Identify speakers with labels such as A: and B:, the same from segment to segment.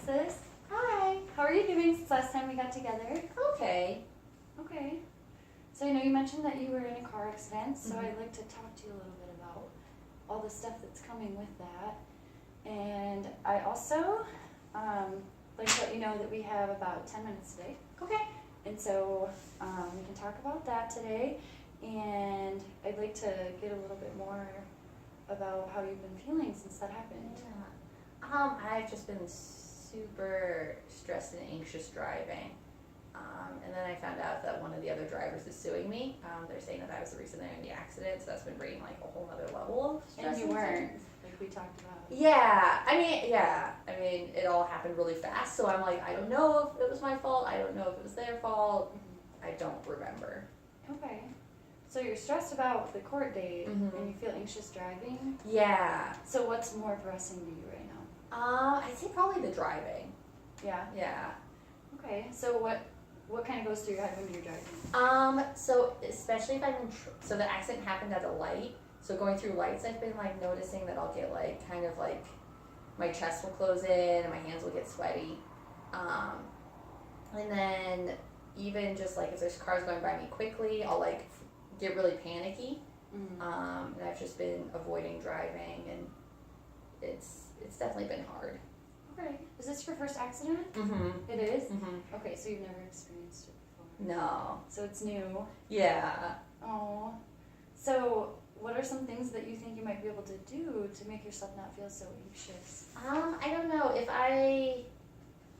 A: Alexis.
B: Hi.
A: How are you doing since last time we got together?
B: Okay.
A: Okay. So I know you mentioned that you were in a car accident, so
B: Mhm.
A: I'd like to talk to you a little bit about all the stuff that's coming with that. And I also like to let you know that we have about 10 minutes today.
B: Okay.
A: And so we can talk about that today. And I'd like to get a little bit more about how you've been feeling since that happened.
B: Yeah. I've just been super stressed and anxious driving. And then I found out that one of the other drivers is suing me. They're saying that I was the reason they're in the accident, so that's been bringing like a whole other level of stress.
A: And you
B: and
A: weren't,
B: tension.
A: like we talked about.
B: Yeah. I mean, it all happened really fast, so I'm like, I don't know if it was my fault. I don't know if it was their fault. I don't remember.
A: Okay. So you're stressed about the court date
B: Mhm.
A: and you feel anxious driving.
B: Yeah.
A: So what's more pressing to you right now?
B: I'd say probably the driving.
A: Yeah.
B: Yeah.
A: Okay. So what kind of goes through your head when you're driving?
B: So especially if I'm in, so the accident happened at a light. So going through lights, I've been like noticing that I'll get like kind of like my chest will close in and my hands will get sweaty. And then even just like if there's cars going by me quickly, I'll like get really panicky.
A: Mm-hmm.
B: And I've just been avoiding driving, and it's definitely been hard.
A: Okay. Is this your first accident?
B: Mhm.
A: It is?
B: Mhm.
A: Okay, so you've never experienced it before.
B: No.
A: So it's new.
B: Yeah.
A: Oh. So what are some things that you think you might be able to do to make yourself not feel so anxious?
B: I don't know if I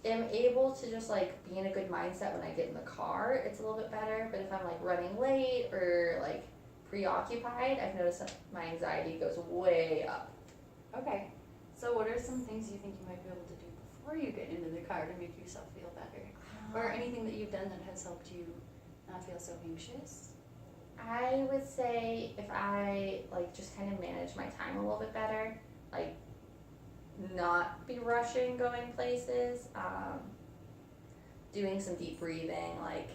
B: am able to just like be in a good mindset when I get in the car, it's a little bit better. But if I'm like running late or like preoccupied, I've noticed that my anxiety goes way up.
A: Okay. So what are some things you think you might be able to do before you get into the car to make yourself feel better? Or anything that you've done that has helped you not feel so anxious?
B: I would say if I like just kind of manage my time a little bit better, like not be rushing going places, doing some deep breathing, like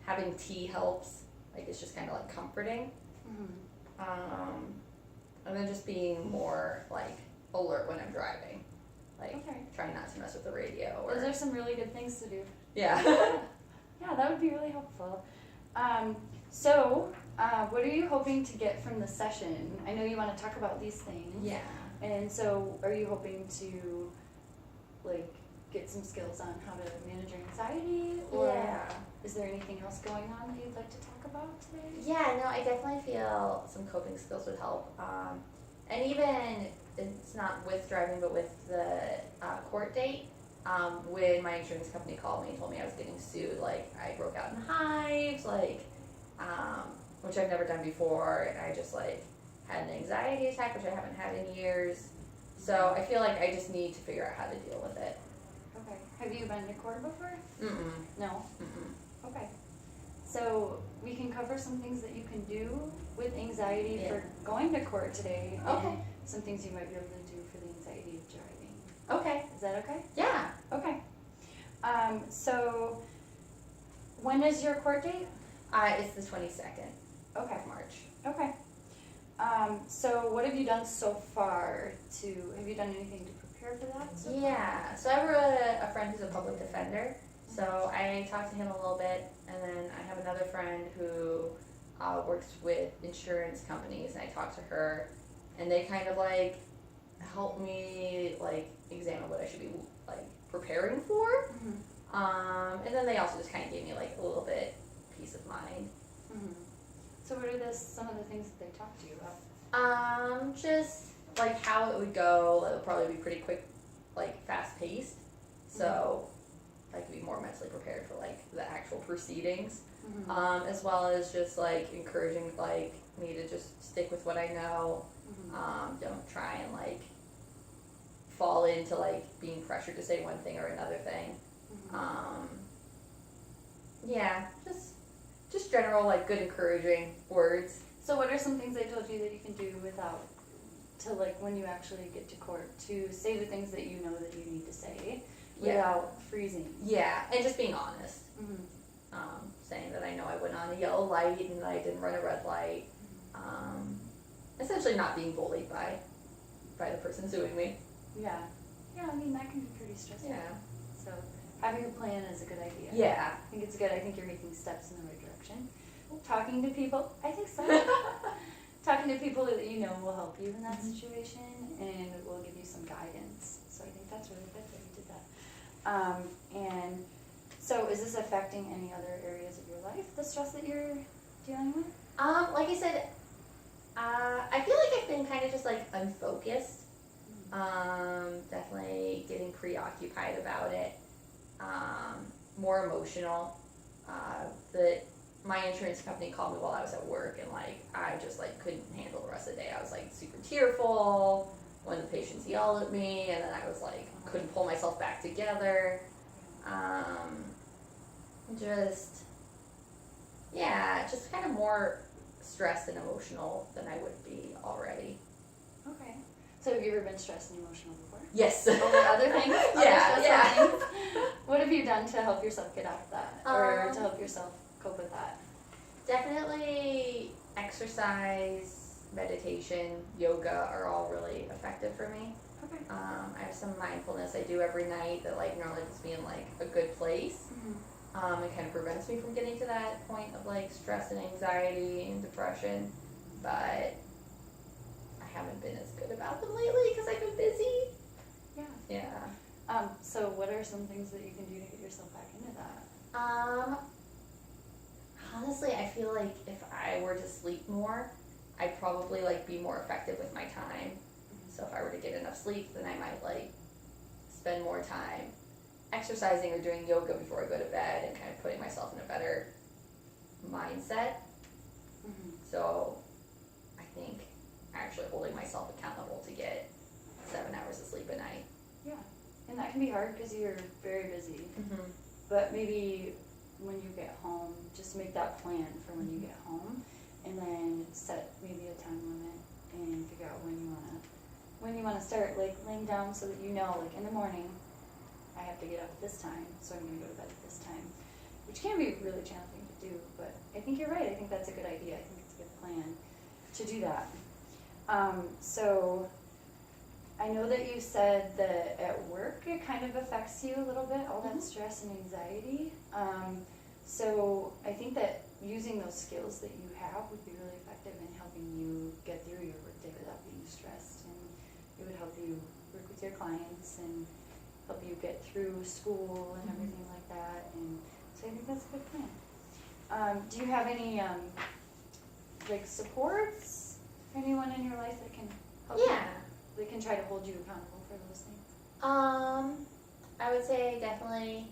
B: having tea helps, like it's just kind of like comforting.
A: Mm-hmm.
B: And then just being more like alert when I'm driving, like
A: Okay.
B: trying not to mess with the radio. Or
A: Those are some really good things to do.
B: yeah.
A: Yeah, that would be really helpful. So what are you hoping to get from the session? I know you want to talk about these things.
B: Yeah.
A: And so are you hoping to like get some skills on how to manage your anxiety? Or
B: Yeah.
A: is there anything else going on that you'd like to talk about today?
B: Yeah, no, I definitely feel some coping skills would help. And even, it's not with driving, but with the court date, when my insurance company called me and told me I was getting sued, like, I broke out in hives, like, which I've never done before, and I just, like, had an anxiety attack, which I haven't had in years. So I feel like I just need to figure out how to deal with it.
A: Okay. Have you been to court before?
B: Mm-mm.
A: No?
B: Mm-mm.
A: Okay. So we can cover some things that you can do with anxiety
B: Yeah.
A: for going to court today.
B: Okay.
A: And some things you might be able to do for the anxiety of driving.
B: Okay.
A: Is that okay?
B: Yeah.
A: Okay. So when is your court date?
B: It's the 22nd
A: Okay.
B: of March.
A: Okay. So what have you done so far have you done anything to prepare for that? So far?
B: Yeah, so I have a friend who's a public defender, so I talked to him a little bit, and then I have another friend who works with insurance companies, and I talked to her, and they kind of like help me like examine what I should be like preparing for,
A: Mm-hmm.
B: and then they also just kind of gave me like a little bit peace of mind.
A: Mm-hmm. So what are some of the things that they talked to you about?
B: Just like how it would go. It would probably be pretty quick, like fast paced. So I could be more mentally prepared for like the actual proceedings,
A: Mm-hmm.
B: as well as just like encouraging like me to just stick with what I know.
A: Mm-hmm.
B: Don't try and like fall into like being pressured to say one thing or another thing.
A: Mm-hmm.
B: Yeah, just general like good encouraging words.
A: So what are some things they told you that you can do to like when you actually get to court to say the things that you know that you need to say without freezing?
B: Yeah, and just being honest.
A: Mm-hmm.
B: Saying that I know I went on a yellow light and I didn't run a red light. Essentially not being bullied by the person suing me.
A: Yeah. Yeah, I mean that can be pretty stressful.
B: Yeah.
A: So having a plan is a good idea.
B: Yeah.
A: I think it's good. I think you're making steps in the right direction. Talking to people, I think so. Talking to people that you know will help you in that situation and will give you some guidance. So I think that's really good that you did that. And so is this affecting any other areas of your life, the stress that you're dealing with?
B: Like I said, I feel like I've been kind of just like unfocused. Definitely getting preoccupied about it. More emotional. My insurance company called me while I was at work, and like I just like couldn't handle the rest of the day. I was like super tearful when the patients yelled at me, and then I was like couldn't pull myself back together. Just kind of more stressed and emotional than I would be already.
A: Okay. So have you ever been stressed and emotional before?
B: Yes.
A: Over other things?
B: Yeah.
A: Things? What have you done to help yourself get out of that? Or to help yourself cope with that?
B: Definitely exercise, meditation, yoga are all really effective for me.
A: Okay.
B: I have some mindfulness I do every night that like normally puts me in like a good place. It kind of prevents me from getting to that point of like stress and anxiety and depression, but I haven't been as good about them lately because I've been busy. Yeah.
A: So what are some things that you can do to get yourself back into that?
B: Honestly, I feel like if I were to sleep more, I'd probably like be more effective with my time. So if I were to get enough sleep, then I might like spend more time exercising or doing yoga before I go to bed and kind of putting myself in a better mindset. So I think actually holding myself accountable to get 7 hours of sleep a night.
A: Yeah, and that can be hard because you're very busy. But maybe when you get home, just make that plan for when you get home, and then set maybe a time limit and figure out when you wanna start like laying down so that you know like in the morning I have to get up at this time, so I'm gonna go to bed at this time, which can be really challenging to do. But I think you're right. I think that's a good idea. I think it's a good plan to do that. So I know that you said that at work it kind of affects you a little bit, all that stress and anxiety. So I think that using those skills that you have would be really effective in helping you get through your workday without being stressed, and it would help you work with your clients and help you get through school and everything like that. And so I think that's a good plan. Do you have any like supports? Anyone in your life that can help you? They can try to hold you accountable for those things?
B: I would say definitely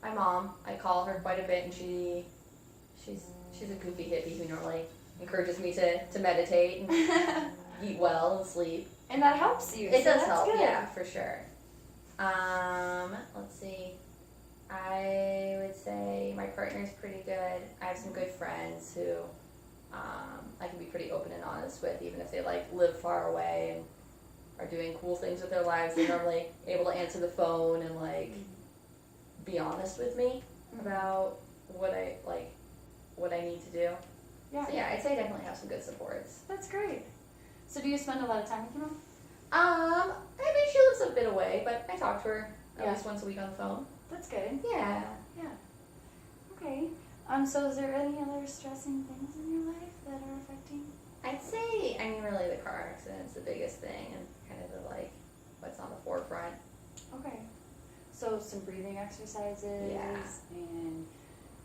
B: my mom. I call her quite a bit, and she's a goofy hippie who normally encourages me to meditate and eat well and sleep.
A: And that helps you.
B: It
A: so
B: does help,
A: good.
B: yeah, for sure. Let's see. I would say my partner's pretty good. I have some good friends who I can be pretty open and honest with, even if they like live far away and are doing cool things with their lives. They're normally able to answer the phone and like be honest with me about what I need to do.
A: Yeah.
B: So yeah, I'd say I definitely have some good supports.
A: That's great. So do you spend a lot of time with your mom?
B: I mean, she lives a bit away, but I talk to her at least once a week on the phone.
A: That's good.
B: Yeah.
A: Okay. So is there any other stressing things in your life that are affecting?
B: I'd say, I mean, really the car accident's the biggest thing and kind of the like what's on the forefront.
A: Okay. So some breathing exercises and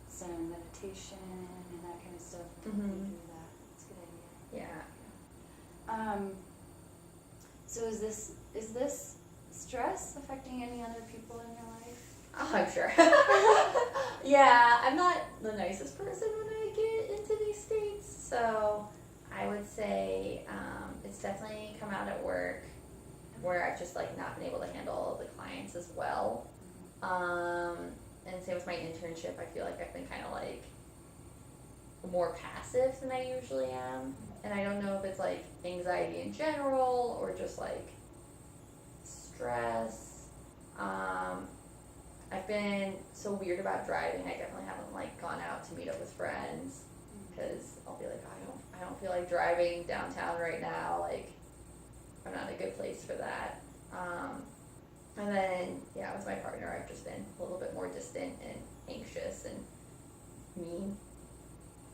A: some meditation and that kind of stuff. Do that. That's a good idea.
B: Yeah.
A: So is this stress affecting any other people in your life?
B: Oh, I'm sure. Yeah, I'm not the nicest person when I get into these states, so I would say it's definitely come out at work where I've just like not been able to handle the clients as well. And same with my internship, I feel like I've been kind of like more passive than I usually am. And I don't know if it's like anxiety in general or just like stress. I've been so weird about driving. I definitely haven't like gone out to meet up with friends because I'll be like, I don't feel like driving downtown right now. Like I'm not in a good place for that. And then, yeah, with my partner, I've just been a little bit more distant and anxious and mean.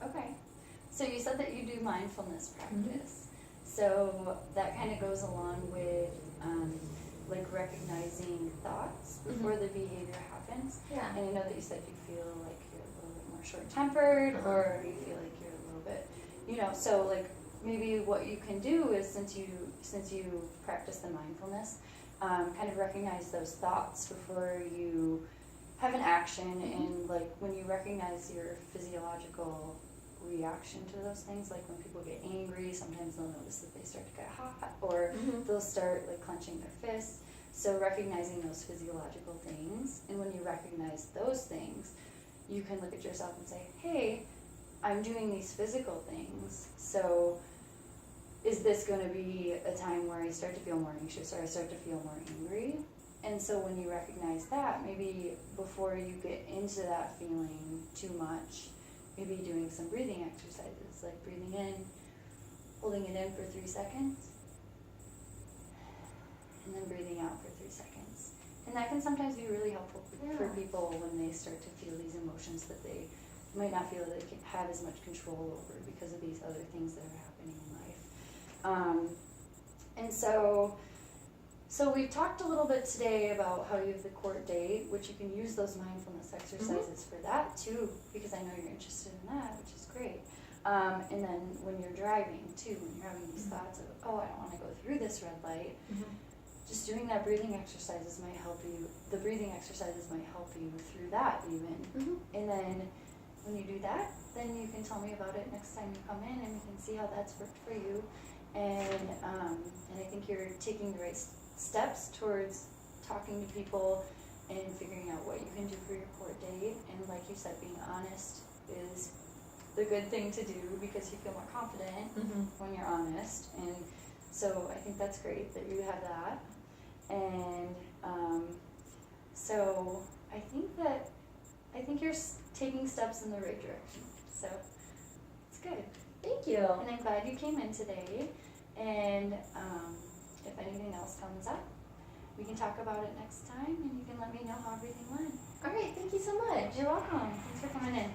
A: Okay. So you said that you do mindfulness practice. So that kind of goes along with like recognizing thoughts before the behavior happens.
B: Yeah.
A: And I know that you said you feel like you're a little bit more short-tempered, or you feel like you're a little bit, so like maybe what you can do is, since you practice the mindfulness, kind of recognize those thoughts before you have an action, and like when you recognize your physiological reaction to those things, like when people get angry, sometimes they'll notice that they start to get hot, or they'll start like clenching their fists. So recognizing those physiological things, and when you recognize those things, you can look at yourself and say, hey, I'm doing these physical things, so is this going to be a time where I start to feel more anxious, or I start to feel more angry? And so when you recognize that, maybe before you get into that feeling too much, maybe doing some breathing exercises, like breathing in, holding it in for 3 seconds, and then breathing out for 3 seconds. And that can sometimes be really helpful for people when they start to feel these emotions that they might not feel that they can have as much control over because of these other things that are happening in life. And so we've talked a little bit today about how you have the court date, which you can use those mindfulness exercises for that too, because I know you're interested in that, which is great. And then when you're driving too, when you're having these thoughts of, oh, I don't want to go through this red light, just doing that breathing exercises might help you. The breathing exercises might help you through that even. And then when you do that, then you can tell me about it next time you come in, and we can see how that's worked for you. And I think you're taking the right steps towards talking to people and figuring out what you can do for your court date. And like you said, being honest is the good thing to do, because you feel more confident when you're honest. And so I think that's great that you have that. And so I think you're taking steps in the right direction. So it's good.
B: Thank you.
A: And I'm glad you came in today. And if anything else comes up, we can talk about it next time, and you can let me know how everything went.
B: All right, thank you so much.
A: You're welcome. Thanks for coming in.